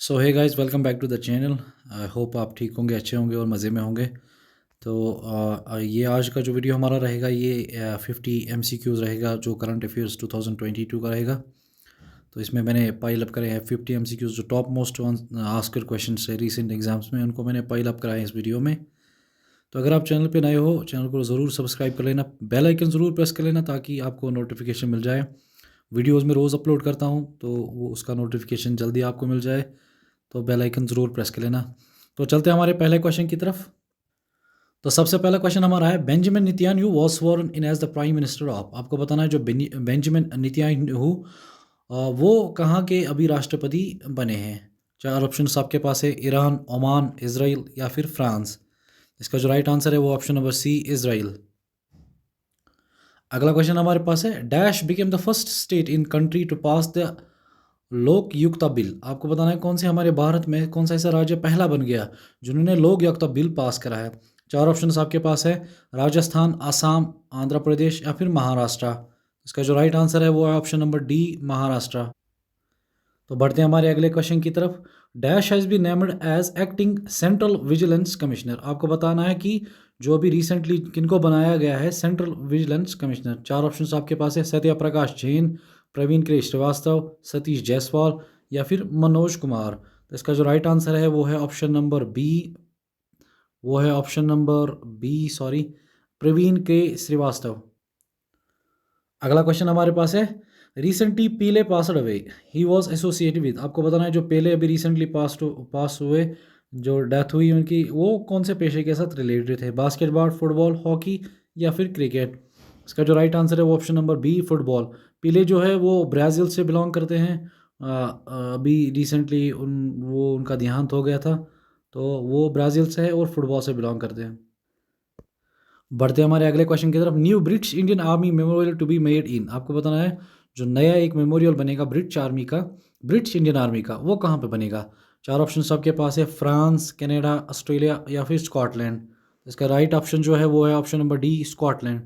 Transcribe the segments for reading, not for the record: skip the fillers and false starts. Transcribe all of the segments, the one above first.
So hey guys, welcome back to the channel. I hope आप ठीक होंगे, अच्छे होंगे और मज़े में होंगे। तो ये आज का जो वीडियो हमारा रहेगा ये 50 MCQs रहेगा, जो करंट अफेयर्स 2022 का रहेगा। तो इसमें मैंने पाइल अप करे हैं 50 MCQs जो टॉप मोस्ट आस्क्ड क्वेश्चन है रिसेंट एग्जाम्स में, उनको मैंने पाइल अप कराए हैं इस वीडियो में। तो अगर आप चैनल पे नए हो, चैनल को ज़रूर सब्सक्राइब कर लेना, बेल आइकन ज़रूर प्रेस कर लेना ताकि आपको नोटिफिकेशन मिल जाए। वीडियोज़ में रोज़ अपलोड करता हूँ तो वो उसका नोटिफिकेशन जल्दी आपको मिल जाए, तो बेल आइकन ज़रूर प्रेस कर लेना। तो चलते हैं हमारे पहले क्वेश्चन की तरफ। तो सबसे पहला क्वेश्चन हमारा है, Benjamin Netanyahu was sworn in as the prime minister of. आपको बताना है जो बेंजामिन नेतन्याहू वो कहाँ के अभी राष्ट्रपति बने हैं। चार ऑप्शन आपके पास है, ईरान, ओमान, इसराइल या फिर फ्रांस। इसका जो राइट आंसर है वो ऑप्शन नंबर सी, इसराइल। अगला क्वेश्चन हमारे पास है, dash became the first state in country to pass the Lokayukta bill. आपको बताना है कौन से हमारे भारत में कौन सा ऐसा राज्य पहला बन गया जिन्होंने लोक युक्ता बिल पास करा है। चार ऑप्शंस आपके पास है, राजस्थान, आसाम, आंध्र प्रदेश या फिर महाराष्ट्र। इसका जो राइट आंसर है वो है ऑप्शन नंबर डी, महाराष्ट्र। तो बढ़ते हैं हमारे अगले क्वेश्चन की तरफ। Dash has be named as acting central vigilance commissioner. आपको बताना है कि जो अभी रिसेंटली किनको बनाया गया है सेंट्रल विजिलेंस कमिश्नर। चार ऑप्शंस आपके पास है, सत्या प्रकाश जैन, प्रवीण के श्रीवास्तव, सतीश जायसवाल या फिर मनोज कुमार। तो इसका जो राइट आंसर है वो है ऑप्शन नंबर बी, वो है option number B, sorry, Praveen K Srivastava. अगला क्वेश्चन हमारे पास है, recently Pele passed away he was associated with. आपको बताना है जो पहले अभी रिसेंटली पास हुए, जो डेथ हुई उनकी, वो कौन से पेशे के साथ रिलेटेड थे। बास्केटबॉल, फुटबॉल, हॉकी या फिर क्रिकेट। इसका जो राइट आंसर है वो ऑप्शन नंबर बी, फुटबॉल। पीले जो है वो ब्राज़ील से बिलोंग करते हैं। अभी रिसेंटली उनका देहांत हो गया था, तो वो ब्राज़ील से है और फुटबॉल से बिलोंग करते हैं। बढ़ते हैं हमारे अगले क्वेश्चन की तरफ। New British Indian army memorial to be made in. आपको बताना है जो नया एक मेमोरियल बनेगा ब्रिटिश आर्मी का, ब्रिटिश इंडियन आर्मी का, वो कहाँ पे बनेगा। चार ऑप्शन आपके पास है, फ्रांस, कनाडा, ऑस्ट्रेलिया या फिर स्कॉटलैंड। इसका राइट ऑप्शन जो है वो है ऑप्शन नंबर डी, स्कॉटलैंड।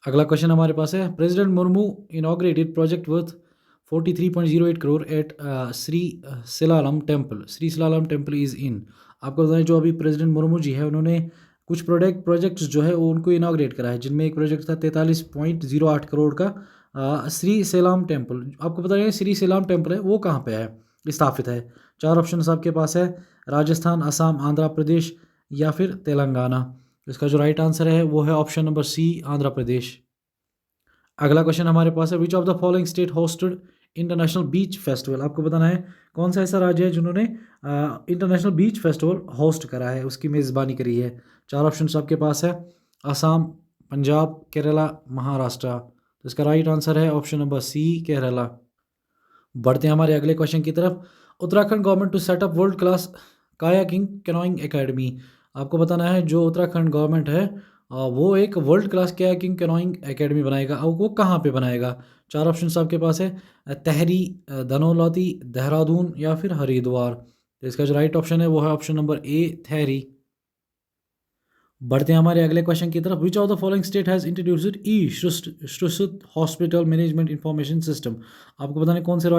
अगला क्वेश्चन हमारे पास है, president Murmu inaugurated project worth 43.08 crore at Shri Silalam temple. Shri Silalam temple is in. आपको बताएं जो अभी प्रेसिडेंट मुर्मू जी है उन्होंने कुछ प्रोजेक्ट्स जो है वो उनको इनाग्रेट करा है, जिनमें एक प्रोजेक्ट था 43.08 करोड़ का, श्री सेलाम टेम्पल। आपको पता है श्री सेलाम टेम्पल है वो कहाँ पे है, स्थापित है। चार ऑप्शन आपके पास है, राजस्थान, असम, आंध्र प्रदेश या फिर तेलंगाना। इसका जो राइट आंसर है वो है ऑप्शन नंबर सी, आंध्र प्रदेश। अगला क्वेश्चन हमारे पास है, which of the following state hosted international beach festival. आपको बताना है कौन सा ऐसा राज्य है जिन्होंने इंटरनेशनल बीच फेस्टिवल होस्ट करा है, उसकी मेज़बानी करी है। चार ऑप्शन आपके पास है, असम, पंजाब, केरला, महाराष्ट्र। तो इसका राइट आंसर है ऑप्शन नंबर सी, केरला। बढ़ते हैं हमारे अगले क्वेश्चन की तरफ। Uttarakhand government to set up world class kayaking canoeing academy. आपको बताना है जो उत्तराखंड गवर्नमेंट है वो एक world class kayaking canoeing academy बनाएगा, और वो कहाँ पे बनाएगा। चार ऑप्शन आपके पास है, तहरी, धनौलती, देहरादून या फिर हरिद्वार। तो इसका जो राइट ऑप्शन है वो है ऑप्शन नंबर ए, थेहरी। बढ़ते हैं हमारे अगले क्वेश्चन की तरफ। Which of the following state has introduced e Shrut hospital management information system. आपको बताना है कौन से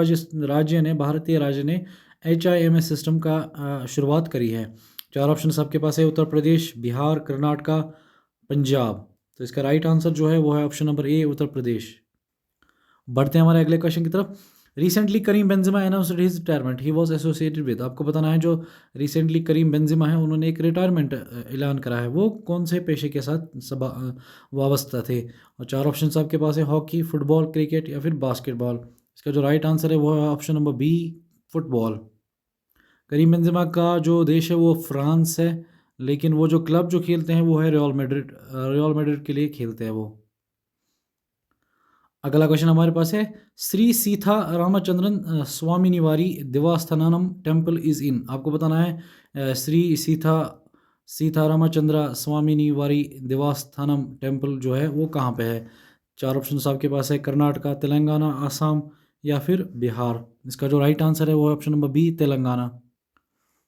राज्य ने, भारतीय राज्य ने HIMS सिस्टम का शुरुआत करी है। चार ऑप्शन आपके पास है, उत्तर प्रदेश, बिहार, कर्नाटका, पंजाब। तो इसका राइट आंसर जो है वो है ऑप्शन नंबर ए, उत्तर प्रदेश। बढ़ते हैं हमारे अगले क्वेश्चन की तरफ। Recently Karim Benzema announced his retirement he was associated with. आपको बताना है जो रिसेंटली करीम बेंजेमा है उन्होंने एक रिटायरमेंट ऐलान करा है, वो कौन से पेशे के साथ वाबस्ता थे। और चार ऑप्शन आपके पास है, हॉकी, फुटबॉल, क्रिकेट या फिर बास्केटबॉल। इसका जो राइट आंसर है वो है option number B, football. Karim Benzema का जो देश है वो फ्रांस है, लेकिन वो जो क्लब जो खेलते हैं वो है रियल मैड्रिड, रियल मैड्रिड के लिए खेलते हैं वो। अगला क्वेश्चन हमारे पास है, Shri Sita Ramachandran Swaminivari Devasthanam temple is in. आपको बताना है श्री सीता रामचंद्र स्वामिनिवारी देवस्थानम टेम्पल जो है वो कहाँ पे है। चार ऑप्शन आपके पास है, कर्नाटका, तेलंगाना, आसाम या फिर बिहार। इसका जो राइट आंसर है वो है ऑप्शन नंबर बी, तेलंगाना।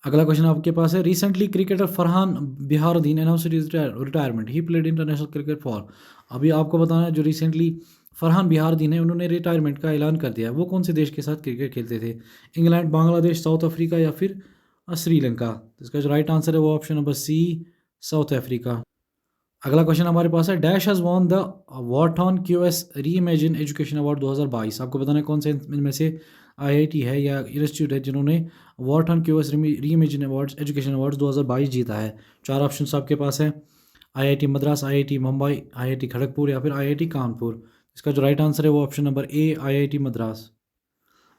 अगला क्वेश्चन आपके पास है, recently cricketer Farhaan Behardien announced his retirement he played international cricket for. अभी आपको बताना है जो रिसेंटली फरहान बिहारदीन है, उन्होंने रिटायरमेंट का ऐलान कर दिया। वो कौन से देश के साथ क्रिकेट खेलते थे? इंग्लैंड, बांग्लादेश, साउथ अफ्रीका या फिर श्रीलंका? तो इसका जो राइट आंसर है वो option number C, South Africa. अगला क्वेश्चन हमारे पास है, dash has won the Wharton QS reimagine education award 2022। आपको बताना है कौन से इनमें से आईआईटी है या इंस्टीट्यूट है जिन्होंने वॉटॉन क्यूएस री इमेजिन अवार्ड्स एजुकेशन अवार्ड्स 2022 जीता है। चार ऑप्शन आपके पास है, IIT Madras, IIT Mumbai, IIT Kharagpur या फिर आईआईटी कानपुर। इसका जो राइट आंसर है वो option number A, IIT Madras.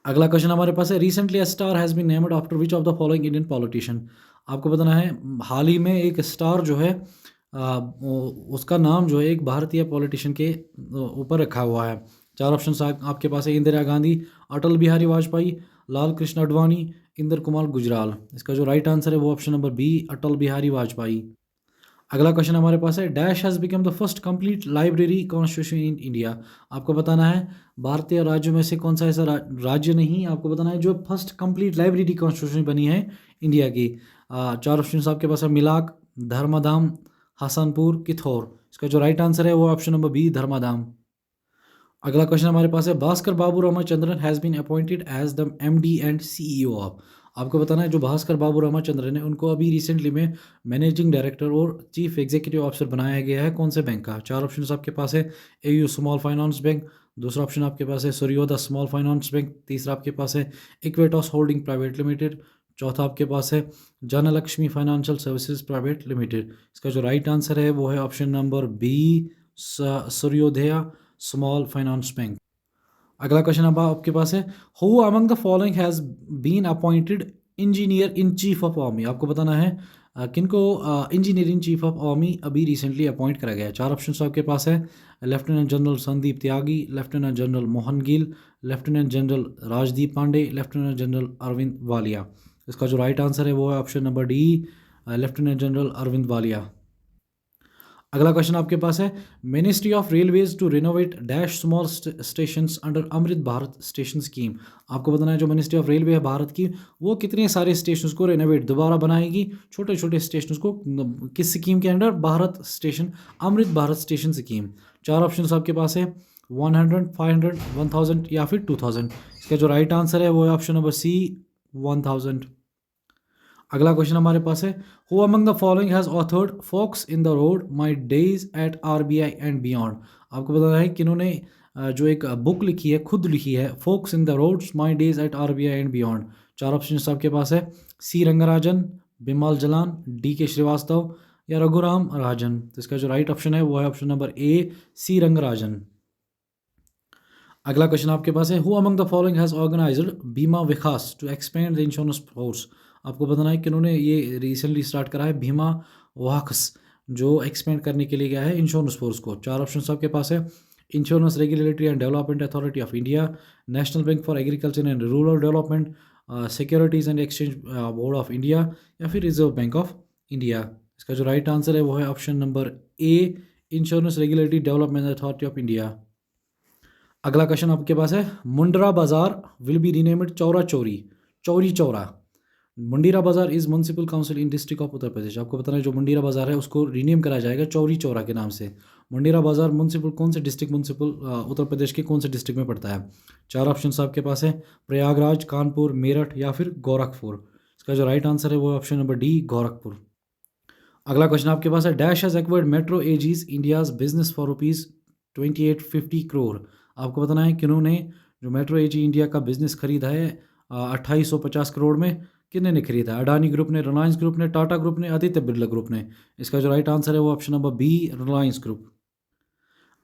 अगला क्वेश्चन हमारे पास है, recently a star has been named after which of the following Indian politician. आपको बताना है हाल ही में एक स्टार जो है उसका नाम जो है एक भारतीय पॉलिटिशियन के ऊपर रखा हुआ है। चार ऑप्शन आपके पास है, इंदिरा गांधी, अटल बिहारी वाजपेयी, लाल कृष्ण आडवाणी, इंद्र कुमार गुजराल। इसका जो राइट आंसर है वो option number B, Atal Bihari Vajpayee. अगला क्वेश्चन हमारे पास है, dash has become the first complete library constitution in India. आपको बताना है भारतीय राज्यों में से कौन सा ऐसा राज्य नहीं, आपको बताना है जो फर्स्ट कंप्लीट लाइब्रेरी कॉन्स्टिट्यूशन बनी है इंडिया की। चार ऑप्शन आपके पास है, मिलाक, धर्मधाम, हसनपुर, किथौर। इसका जो राइट आंसर है वो ऑप्शन नंबर बी, धर्मधाम। अगला क्वेश्चन हमारे पास है, Bhaskar Babu Ramachandran has been appointed as the MD and CEO of. आपको बताना है जो भास्कर बाबू रामाचंद्रन है उनको अभी रिसेंटली में मैनेजिंग डायरेक्टर और चीफ एग्जीक्यूटिव ऑफिसर बनाया गया है कौन से बैंक का? चार ऑप्शन आपके पास है, एयू स्मॉल फाइनेंस बैंक, दूसरा ऑप्शन आपके पास है सूर्योदय स्मॉल फाइनेंस बैंक, तीसरा आपके पास है इक्वेटॉस होल्डिंग प्राइवेट लिमिटेड, चौथा आपके पास है Janalakshmi financial services private limited. इसका जो राइट आंसर है वो है option number B, Suryoday small finance bank. अगला क्वेश्चन अब आपके पास है, who among the following has been appointed engineer in chief of army. आपको बताना है किनको engineer in chief of army अभी रिसेंटली अपॉइंट करा गया है। चार ऑप्शन आपके पास है, lieutenant general Sandeep Tyagi, lieutenant general Mohan Gill, lieutenant general Rajdeep Pandey, lieutenant general Arvind Walia. इसका जो राइट आंसर है वो है option number D, lieutenant general Arvind Walia. अगला क्वेश्चन आपके पास है, ministry of railways to renovate dash small stations under Amrit Bharat station scheme. आपको बताना है जो मिनिस्ट्री ऑफ रेलवे है भारत की वो कितने सारे स्टेशंस को रिनोवेट दोबारा बनाएगी, छोटे छोटे स्टेशंस को, किस स्कीम के अंडर? भारत स्टेशन, अमृत भारत स्टेशन स्कीम। चार ऑप्शन आपके पास है, 100, 500, 1000 या फिर 2000। इसका जो राइट आंसर है वो है ऑप्शन नंबर सी, 1000। अगला क्वेश्चन हमारे पास है, who among the following has authored forks in the road my days at RBI and beyond. आपको बताना है किन्होंने जो एक बुक लिखी है, खुद लिखी है, forks in the roads my days at RBI and beyond. चार ऑप्शन आपके पास है, C Rangarajan, Bimal Jalan, D K Srivastava या रघुराम राजन। तो इसका जो राइट ऑप्शन है वो है option number A, C Rangarajan. अगला क्वेश्चन आपके पास है, who among the following has organised Bima Vikas to expand the insurance force. आपको बताना है कि उन्होंने ये रिसेंटली स्टार्ट करा है बीमा वाक्स जो एक्सपेंड करने के लिए गया है इंश्योरेंस फोर्स को। चार ऑप्शन आपके पास है, insurance regulatory and development authority of India, national bank for agriculture and rural development, securities and exchange board of India या फिर रिजर्व बैंक ऑफ इंडिया। इसका जो राइट आंसर है वो है option number A, insurance regulatory development authority of India. अगला question आपके पास है, Mundera Bazar will be renamed Chaura Chauri, Chauri Chaura. Mundera Bazar is municipal council in district of Uttar Pradesh. आपको बताना है जो मुंडीरा बाजार है उसको रीनेम करा जाएगा चौरी चौरा के नाम से। मुंडीरा बाजार म्यूनसिपल कौन से डिस्ट्रिक्ट, म्यूनसिपल उत्तर प्रदेश के कौन से डिस्ट्रिक्ट में पड़ता है? चार ऑप्शन आपके पास है, प्रयागराज, कानपुर, मेरठ या फिर गोरखपुर। इसका जो राइट आंसर है वो ऑप्शन नंबर डी, गोरखपुर। अगला क्वेश्चन आपके पास है, dash has acquired metro aegis India's business for ₹2850 crore. आपको बताना है किन्होंने जो मेट्रो एजी इंडिया का बिजनेस खरीदा है 2850 करोड़ में, किन्ने ने खरीदा? अडानी ग्रुप ने, रिलायंस ग्रुप ने, टाटा ग्रुप ने, आदित्य बिरला ग्रुप ने। इसका जो राइट आंसर है वो option number B, Reliance group.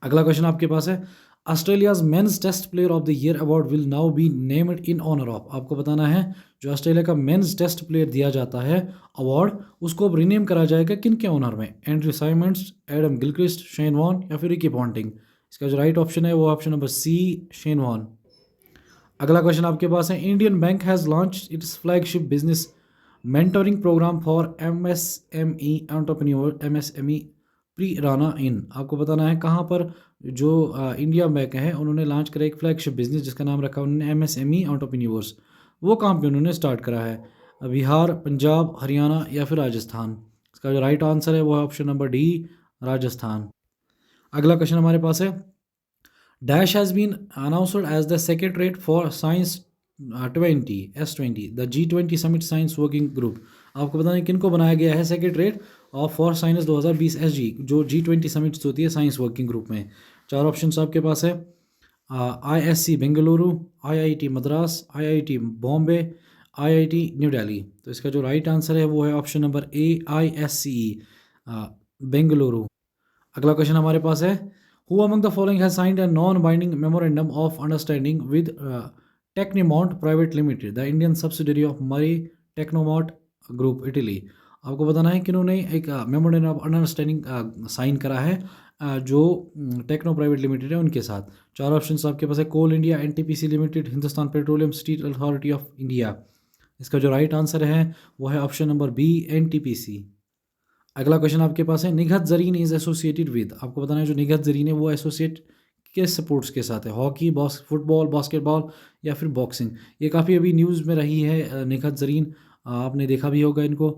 अगला क्वेश्चन आपके पास है, Australia's men's test player of the year award will now be named in honour of. आपको बताना है जो ऑस्ट्रेलिया का मेंस टेस्ट प्लेयर दिया जाता है अवार्ड उसको अब रीनेम करा जाएगा किन के ऑनर में? Andrew Symonds, Adam Gilchrist, Shane Warne या फिर रिकी पॉन्टिंग। इसका जो राइट ऑप्शन है वो option number C, Shane Warne. अगला क्वेश्चन आपके पास है, Indian Bank has launch its flagship business mentoring programme for MSME entrepreneur, MSME Prerana in. आपको बताना है कहाँ पर जो इंडिया बैंक है उन्होंने लॉन्च करा एक फ्लैगशिप बिजनेस जिसका नाम रखा उन्होंने एमएसएमई एंटरप्रेन्योर्स। वो कहाँ पे उन्होंने स्टार्ट करा है? बिहार, पंजाब, हरियाणा या फिर राजस्थान। इसका जो राइट आंसर है वो है ऑप्शन नंबर डी, राजस्थान। अगला क्वेश्चन हमारे पास है, Dash has been announced as the Secretariat for Science 20 S20 the G20 summit science working group. आपको बताना है किनको बनाया गया है secretariat of for science 2020 SG, जो G20 समिट्स होती है साइंस वर्किंग ग्रुप में। चार ऑप्शंस आपके पास है, ISC Bengaluru, IIT Madras, IIT Bombay, IIT new Delhi. तो इसका जो राइट आंसर है वो है option number A, ISCE Bengaluru. अगला क्वेश्चन हमारे पास है, who among the following has signed a non binding memorandum of understanding with Tecnimont private limited, the Indian subsidiary of Maire Tecnimont group Italy. आपको बताना है कि उन्होंने एक मेमोरेंडम ऑफ अंडरस्टैंडिंग साइन करा है जो टेक्नो प्राइवेट लिमिटेड है उनके साथ। चार ऑप्शन आपके पास है, coal India, NTPC limited, Hindustan petroleum steel authority of India. इसका जो राइट आंसर है वो है ऑप्शन नंबर बी, NTPC। अगला क्वेश्चन आपके पास है, Nikhat Zareen is associated with. आपको बताना है जो निगहत जरीन है वो एसोसिएट किस स्पोर्ट्स के साथ है, हॉकी, फुटबॉल, बास्केटबॉल या फिर बॉक्सिंग। ये काफ़ी अभी न्यूज़ में रही है निगहत जरीन, आपने देखा भी होगा इनको।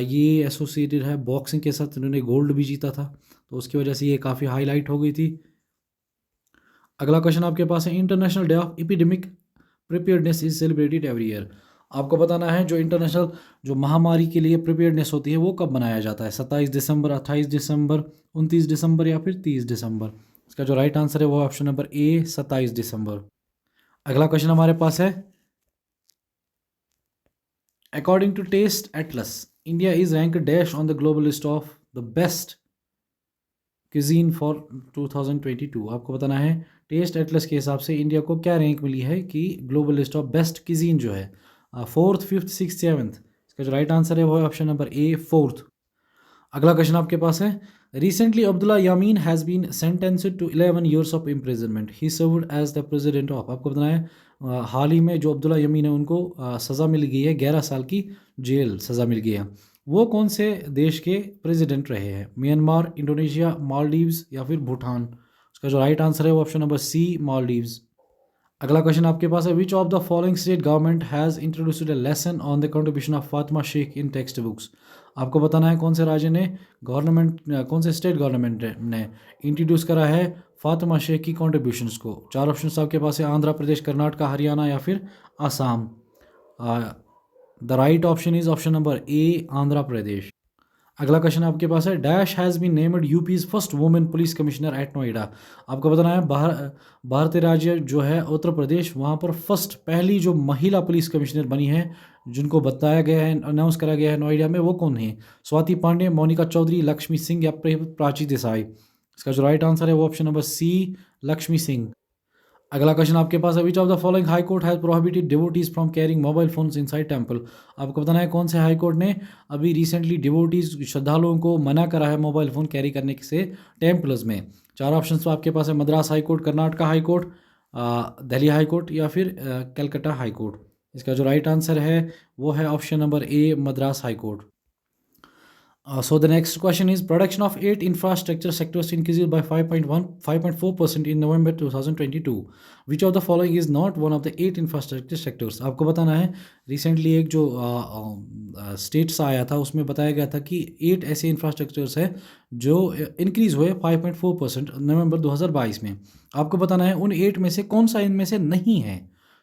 ये एसोसिएटेड है बॉक्सिंग के साथ, इन्होंने गोल्ड भी जीता था, तो उसकी वजह से ये काफ़ी हाईलाइट हो गई थी। अगला क्वेश्चन आपके पास है, international day of epidemic preparedness is celebrated every year. आपको बताना है जो इंटरनेशनल जो महामारी के लिए प्रिपेयर्डनेस होती है वो कब मनाया जाता है, 27 दिसंबर, 28 दिसंबर, 29 दिसंबर या फिर 30 दिसंबर। इसका जो राइट आंसर है वो ऑप्शन नंबर ए, 27 दिसंबर। अगला क्वेश्चन हमारे पास है, according to Taste Atlas India is rank dash on the global list of the best cuisine for 2022। आपको बताना है टेस्ट एटलस के हिसाब से इंडिया को क्या रैंक मिली है कि global list of best cuisine जो है, फोर्थ, फिफ्थ, सिक्स, सेवन्थ। इसका जो राइट आंसर है वो है ऑप्शन नंबर ए, फोर्थ। अगला क्वेश्चन आपके पास है, recently Abdulla Yameen has been sentenced to 11 years of imprisonment, he served as the president of. आपको बताना है हाल ही में जो अब्दुल्ला यामीन है उनको सज़ा मिल गई है, 11 साल की जेल सज़ा मिल गई है। वो कौन से देश के प्रेसिडेंट रहे हैं, म्यांमार, इंडोनेशिया, मालदीव्स या फिर भूटान। उसका जो राइट आंसर है वो ऑप्शन नंबर सी, मालदीव्स। अगला क्वेश्चन आपके पास है, which of the following state government has introduced a lesson on the contribution of Fatima Sheikh in text books. आपको बताना है कौन से राज्य ने कौन से स्टेट गवर्नमेंट ने इंट्रोड्यूस करा है फातिमा शेख की कॉन्ट्रीब्यूशंस को। चार ऑप्शन आपके पास है, आंध्र प्रदेश, कर्नाटका, हरियाणा या फिर Assam. The right option is option number A, Andhra Pradesh. अगला क्वेश्चन आपके पास है, dash has been named UP's first women police commissioner at Noida. आपको बताना है भारतीय राज्य जो है उत्तर प्रदेश, वहाँ पर फर्स्ट पहली जो महिला पुलिस कमिश्नर बनी है जिनको बताया गया है, अनाउंस करा गया है नोएडा में, वो कौन है, स्वाति पांडे, मोनिका चौधरी, लक्ष्मी सिंह या प्राची देसाई। इसका जो राइट आंसर है वो option number C, Lakshmi Singh. अगला क्वेश्चन आपके पास है, which of the following high court has prohibited devotees from carrying mobile phones inside temple. आपको बताना है कौन से हाई कोर्ट ने अभी रिसेंटली डिवोटीज श्रद्धालुओं को मना करा है मोबाइल फ़ोन कैरी करने से टेम्पल्स में। चार ऑप्शन तो आपके पास है, Madras high court, Karnataka high court, Delhi high court या फिर कलकत्ता हाई कोर्ट। इसका जो राइट आंसर है वो है option number A, Madras high court. So the next question is, production of 8 infrastructure sectors increased by 5.4% in November 2022. Which of the following is not one of the 8 infrastructure sectors? आपको बताना है, recently एक जो states आया था उसमें बताया गया था कि 8 ऐसे इंफ्रास्ट्रक्चर्स हैं जो इंक्रीज़ हुए 5.4% नवंबर 2022 में। आपको बताना है उन 8 में से कौन सा इनमें से नहीं है।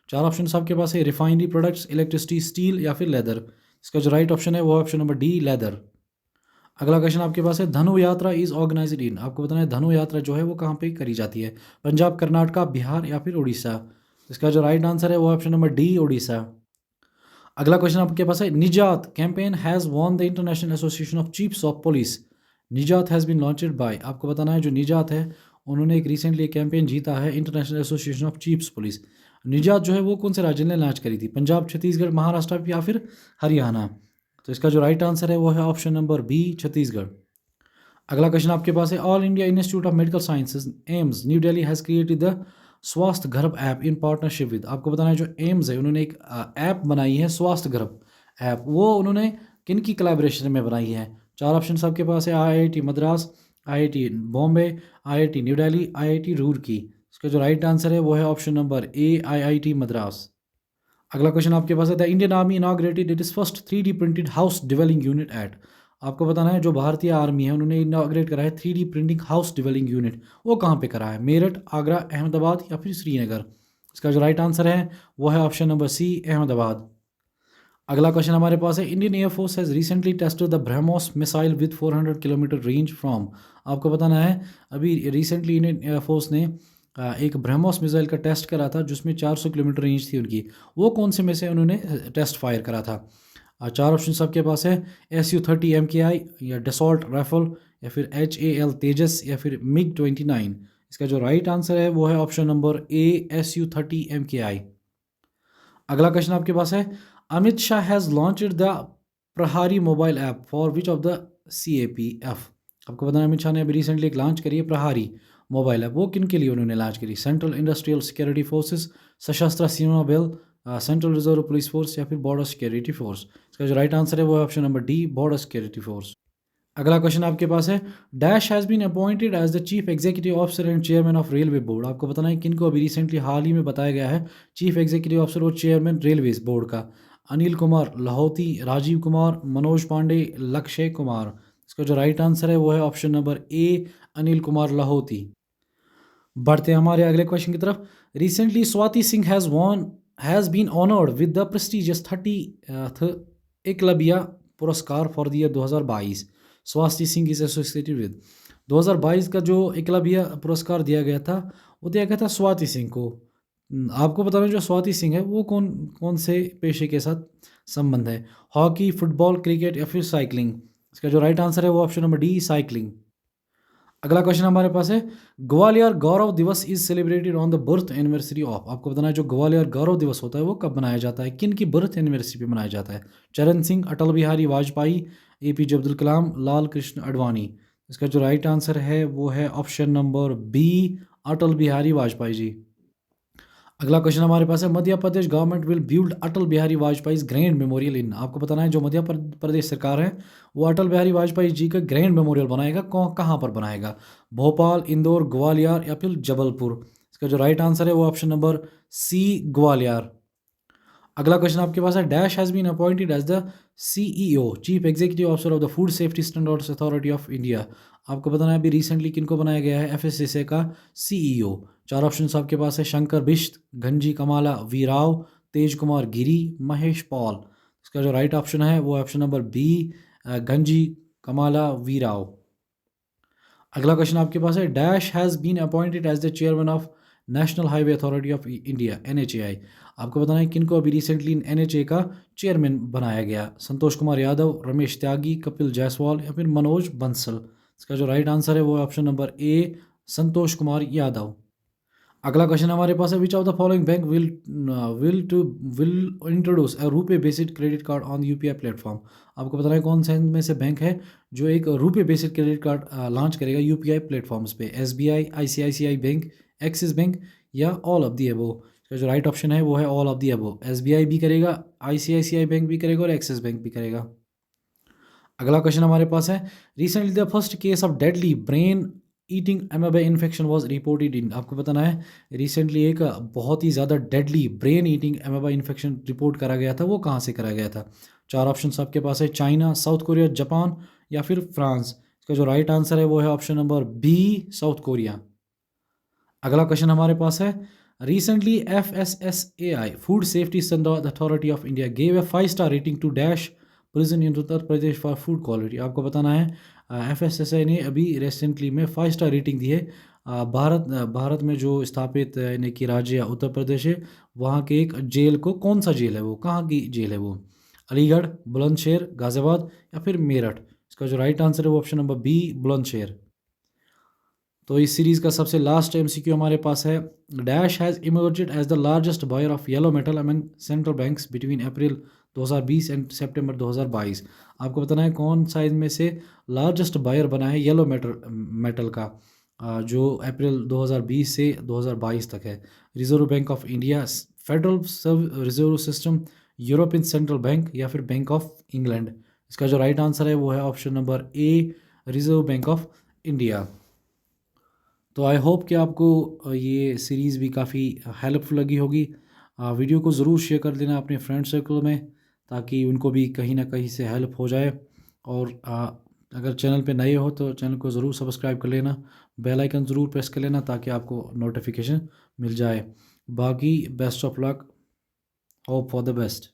चार ऑप्शन आपके पास है, रिफाइनरी प्रोडक्ट्स, इलेक्ट्रिसिटी, स्टील या फिर लेदर। इसका जो राइट ऑप्शन है वो ऑप्शन नंबर डी, लेदर। अगला क्वेश्चन आपके पास है, धनु यात्रा इज ऑर्गेनाइज्ड इन। आपको बताना है धनु यात्रा जो है वो कहाँ पे करी जाती है, पंजाब, कर्नाटका, बिहार या फिर उड़ीसा। इसका जो राइट आंसर है वो ऑप्शन नंबर डी, उड़ीसा। अगला क्वेश्चन आपके पास है, निजात campaign has won the international association of chiefs of police, निजात हैज़ बीन लॉन्चड बाय। आपको बताना है जो निजात है उन्होंने एक रिसेंटली एक कैंपेन जीता है international association of chiefs police. निजात जो है वो कौन से राज्य ने लॉन्च करी थी, पंजाब, छत्तीसगढ़, महाराष्ट्र या फिर हरियाणा। तो इसका जो राइट आंसर है वो है ऑप्शन नंबर बी, छत्तीसगढ़। अगला क्वेश्चन आपके पास है, all India institute of medical sciences AIIMS new Delhi has created the स्वास्थ्य गर्भ ऐप इन पार्टनरशिप विद। आपको बताना है जो एम्स है उन्होंने एक ऐप बनाई है स्वास्थ्य गर्भ ऐप, वो उन्होंने किन की कोलैबोरेशन में बनाई है। चार ऑप्शन आपके पास है, IIT Madras, IIT Bombay, IIT new Delhi, IIT Roorkee. इसका जो राइट आंसर है वो है option number A, IIT Madras. अगला क्वेश्चन आपके पास है, the Indian army inaugurated it is first 3D printed house dwelling unit at. आपको बताना है जो भारतीय आर्मी है उन्होंने इनाग्रेट करा है 3D printing house dwelling unit, वो कहाँ पे करा है? मेरठ, आगरा, अहमदाबाद या फिर श्रीनगर? इसका जो राइट आंसर है वो है ऑप्शन नंबर सी, अहमदाबाद। अगला क्वेश्चन हमारे पास है, Indian air force has recently tested the BrahMos missile with 400 kilometre range from. आपको बताना है अभी रिसेंटली इंडियन एयरफोर्स ने एक ब्रह्मोस मिसाइल का टेस्ट करा था जिसमें 400 किलोमीटर रेंज थी उनकी। वो कौन से में से उन्होंने टेस्ट फायर करा था? चार ऑप्शन आपके पास है, SU-30 MKI या डसॉल्ट राइफल या फिर HAL तेजस या फिर MiG-29। इसका जो राइट आंसर है वो है ऑप्शन नंबर ए, SU-30 MKI। अगला क्वेश्चन आपके पास है, Amit Shah has launched the Prahari mobile app for which of the CAPF। आपको बताना है अमित शाह ने अभी रिसेंटली एक लॉन्च करी है प्रहारी मोबाइल ऐप, वो किन के लिए उन्होंने लॉन्च करी? सेंट्रल इंडस्ट्रियल सिक्योरिटी फोर्सेस, सशस्त्र सीमा बल, सेंट्रल रिजर्व पुलिस फोर्स या फिर बॉर्डर सिक्योरिटी फोर्स? इसका जो राइट आंसर है वो है option number D, border security force. अगला क्वेश्चन आपके पास है, dash has been appointed as the chief executive officer and chairman of railway board. आपको बताना है किनको अभी रिसेंटली हाल ही में बताया गया है चीफ एग्जीक्यूटिव ऑफिसर और चेयरमैन रेलवेज बोर्ड का? अनिल कुमार लाहौती, राजीव कुमार, मनोज पांडे, लक्ष्य कुमार? इसका जो राइट आंसर है वो है option number A, Anil Kumar Lahoti. बढ़ते हैं हमारे अगले क्वेश्चन की तरफ। Recently Swati Singh has been honoured with the prestigious 30th Eklavya Puraskar for the year 2022। Swati Singh is associated with 2022 का जो एकलव्य पुरस्कार दिया गया था वो दिया गया था स्वाति सिंह को। आपको बताना जो स्वाति सिंह है वो कौन कौन से पेशे के साथ संबंध है? हॉकी, फुटबॉल, क्रिकेट या फिर साइकिलिंग? इसका जो राइट आंसर है वो ऑप्शन नंबर डी, साइकिलिंग। अगला क्वेश्चन हमारे पास है, ग्वालियर गौरव दिवस is celebrated on the birth anniversary of. आपको बताना है जो ग्वालियर गौरव दिवस होता है वो कब मनाया जाता है, किन की बर्थ एनिवर्सरी पे मनाया जाता है? चरण सिंह, अटल बिहारी वाजपेयी, APJ अब्दुल कलाम, लाल कृष्ण आडवाणी? इसका जो राइट आंसर है वो है option number B, Atal Bihari Vajpayee ji. अगला क्वेश्चन हमारे पास है, Madhya Pradesh government will build Atal Bihari Vajpayee grand memorial in. आपको बताना है जो मध्य प्रदेश सरकार है वो अटल बिहारी वाजपेयी जी का ग्रैंड मेमोरियल बनाएगा, कहाँ पर बनाएगा? भोपाल, इंदौर, ग्वालियर या फिर जबलपुर? इसका जो राइट आंसर है वो ऑप्शन नंबर सी, ग्वालियर। अगला क्वेश्चन आपके पास है, dash has been appointed as the CEO chief executive officer of the food safety standards authority of India. आपको बताना है अभी रिसेंटली किनको बनाया गया है FSSA का CEO? चार ऑप्शन आपके पास है, शंकर बिश्त, घनजी कमाला वी राव, तेज कुमार गिरी, महेश पॉल? इसका जो राइट ऑप्शन है वो option number B, Ghanji Kamala V Rao. अगला क्वेश्चन आपके पास है, dash has been appointed as the chairman of National Highway Authority of India NHAI। आपको बताना है किनको अभी रिसेंटली NHA का चेयरमैन बनाया गया? संतोष कुमार यादव, रमेश त्यागी, कपिल जायसवाल या फिर मनोज बंसल? इसका जो राइट आंसर है वो ऑप्शन नंबर ए, संतोष कुमार यादव। अगला क्वेश्चन हमारे पास है, which of the following bank will introduce a RuPay based credit card on UPI platform. आपको बताना है कौन सा इनमें से बैंक है जो एक RuPay based credit card launch करेगा UPI प्लेटफॉर्म्स पे? SBI, ICICI bank, axis bank या ऑल ऑफ दी अबव? इसका जो राइट ऑप्शन है वो है all of the above. SBI भी करेगा, ICICI बैंक भी करेगा और एक्सिस बैंक भी करेगा। अगला क्वेश्चन हमारे पास है, recently the first case of deadly brain eating amoeba infection was reported in. आपको बताना है रिसेंटली एक बहुत ही ज़्यादा deadly brain eating amoeba infection report करा गया था, वो कहाँ से करा गया था? चार ऑप्शन आपके पास है, चाइना, साउथ कोरिया, जापान या फिर फ्रांस? इसका जो राइट आंसर है वो है option number B, South Korea. अगला क्वेश्चन हमारे पास है, recently FSSAI food safety standard authority of India gave a 5-star rating to dash prison in Uttar Pradesh for food quality. आपको बताना है FSSAI ने अभी रिसेंटली में 5-star रेटिंग दी है भारत में जो स्थापित यानी कि राज्य उत्तर प्रदेश है वहाँ के एक जेल को। कौन सा जेल है वो, कहाँ की जेल है वो? अलीगढ़, बुलंदशहर, गाज़ियाबाद या फिर मेरठ? इसका जो राइट आंसर है वो ऑप्शन नंबर बी, बुलंदशहर। तो इस सीरीज़ का सबसे लास्ट MCQ हमारे पास है, dash has emerged as the largest buyer of yellow metal among central banks between April 2020 and September 2022। आपको बताना है कौन सा इनमें से लार्जेस्ट बायर बना है येलो मेटल का जो अप्रैल 2020 से 2022 तक है? Reserve bank of India, federal reserve system, European central bank या फिर बैंक ऑफ इंग्लैंड? इसका जो राइट आंसर है वो है option number A, reserve bank of India. तो आई होप कि आपको ये सीरीज़ भी काफ़ी हेल्पफुल लगी होगी। वीडियो को ज़रूर शेयर कर देना अपने फ्रेंड सर्कल में ताकि उनको भी कहीं ना कहीं से हेल्प हो जाए। और अगर चैनल पे नए हो तो चैनल को ज़रूर सब्सक्राइब कर लेना, बेल आइकन ज़रूर प्रेस कर लेना ताकि आपको नोटिफिकेशन मिल जाए। बाकी best of luck, hope for the best.